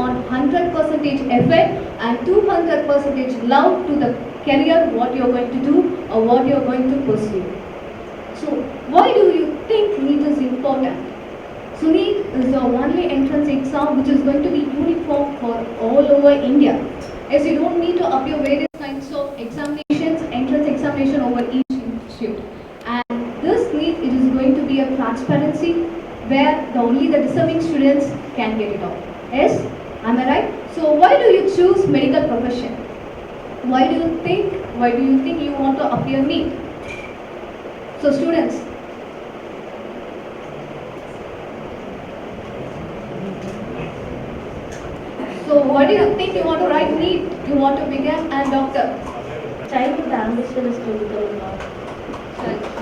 on 100% effort and 200% love to the career what you are going to do or what you are going to pursue. So why do you think NEET is important? So NEET is the only entrance exam which is going to be uniform for all over India. As you don't need to appear various kinds of examinations, entrance examination over each institute. And this NEET, it is going to be a transparency where only the deserving students can get it all. Yes? Am I right? So why do you choose medical profession? Why do you think you want to appear NEET? So students, so what do you think you want to write NEET? You want to become a doctor? Childhood ambition is to become a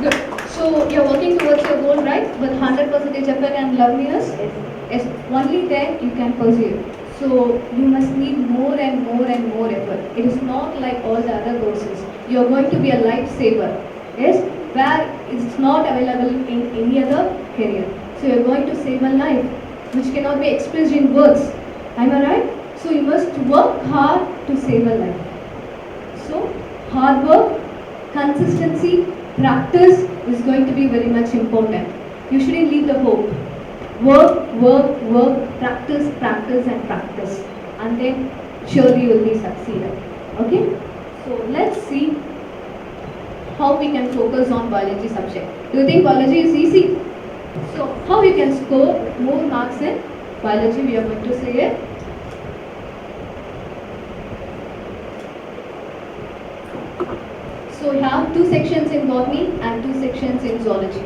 Good. So you're working towards your goal, right? With 100% effort and loveliness? Yes. Only then you can pursue. So you must need more and more and more effort. It is not like all the other courses. You're going to be a lifesaver. Yes? Where it's not available in any other career. So you're going to save a life, which cannot be expressed in words. Am I right? So you must work hard to save a life. So hard work, consistency, practice is going to be very much important. You shouldn't leave the hope. Work, practice, and practice. And then surely you will be succeeded. Okay? So let's see how we can focus on biology subject. Do you think biology is easy? So how you can score more marks in biology, we are going to say it. So we have two sections in botany and two sections in zoology.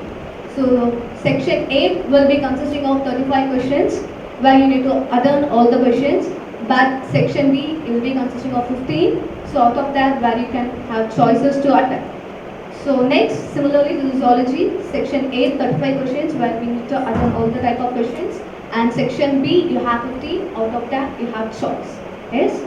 So section A will be consisting of 35 questions where you need to attend all the questions. But section B will be consisting of 15. So out of that where you can have choices to attend. So next, similarly to zoology, section A 35 questions where we need to attend all the type of questions. And section B you have 15. Out of that you have choice. Yes?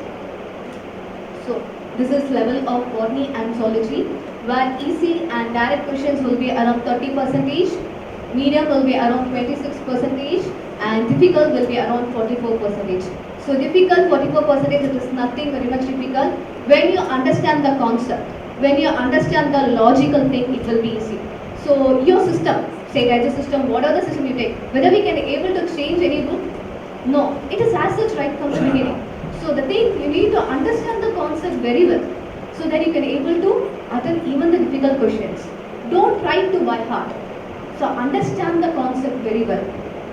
So this is level of botany and zoology where easy and direct questions will be around 30%, medium will be around 26%, and difficult will be around 44%. So difficult 44%, it is nothing very much difficult. When you understand the concept, when you understand the logical thing, it will be easy. So your system, say digest system, whatever the system you take, whether we can able to change any route? No, it is as such right from the beginning. So the thing, you need to understand the concept very well so that you can able to attend even the difficult questions. Don't try to by heart. So understand the concept very well.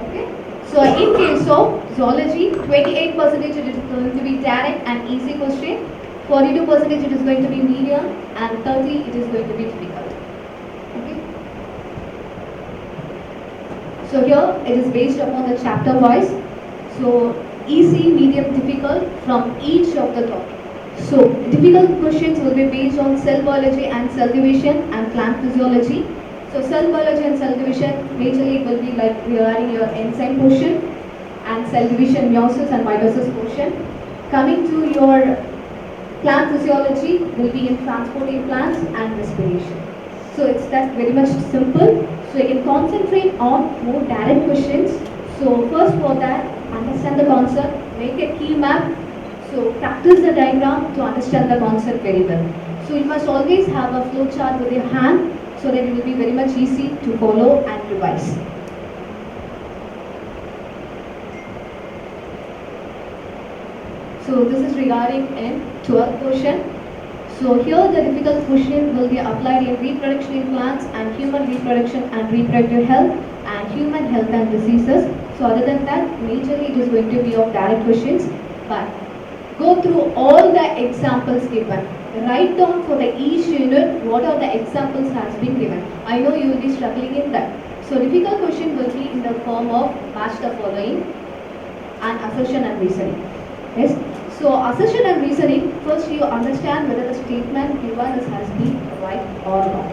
Okay? So in case of zoology, 28% it is going to be direct and easy question, 42% it is going to be medium, and 30% it is going to be difficult. Okay? So here it is based upon the chapter wise. So easy, medium, difficult from each of the top. So difficult questions will be based on cell biology and cell division and plant physiology. So cell biology and cell division majorly will be like regarding your enzyme portion, and cell division meiosis and mitosis portion. Coming to your plant physiology will be in transporting plants and respiration. So it's that very much simple. So you can concentrate on more direct questions. So first for that, understand the concept, make a key map. So practice the diagram to understand the concept very well. So you must always have a flow chart with your hand so that it will be very much easy to follow and revise. So this is regarding in 12th question. So here the difficult question will be applied in reproduction in plants and human reproduction and reproductive health and human health and diseases. So other than that, majorly it is going to be of direct questions. But go through all the examples given. Write down for the each unit what are the examples has been given. I know you will be struggling in that. So difficult question will be in the form of match the following and assertion and reasoning. Yes. So assertion and reasoning, first you understand whether the statement given has been right or wrong.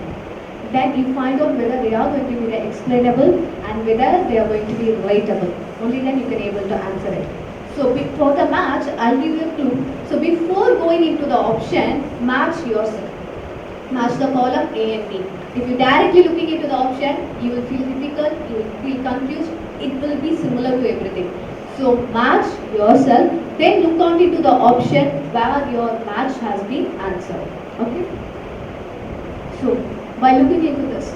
Then you find out whether they are going to be explainable and whether they are going to be relatable. Only then you can able to answer it. So for the match, I'll give you a clue. So before going into the option, match yourself. Match the column A and B. If you directly looking into the option, you will feel difficult, you will feel confused. It will be similar to everything. So match yourself, then look on into the option where your match has been answered. Okay. So by looking into this,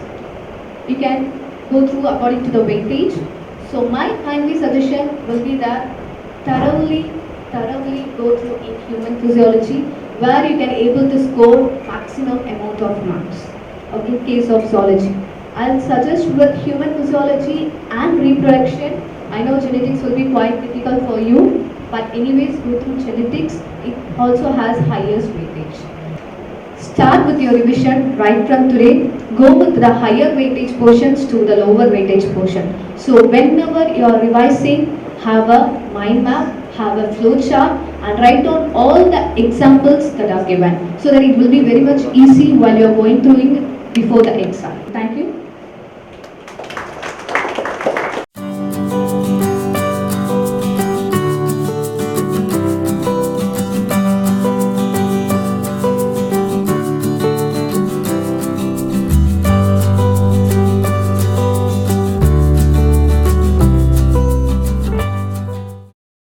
you can go through according to the weightage. So my kindly suggestion will be that thoroughly go through in human physiology where you can able to score maximum amount of marks. Okay, case of zoology. I'll suggest with human physiology and reproduction. I know genetics will be quite difficult for you, but anyways go through genetics. It also has highest weightage. Start with your revision right from today. Go with the higher weightage portions to the lower weightage portion. So whenever you are revising, have a mind map, have a flow chart, and write down all the examples that are given so that it will be very much easy while you are going through it before the exam. Thank you.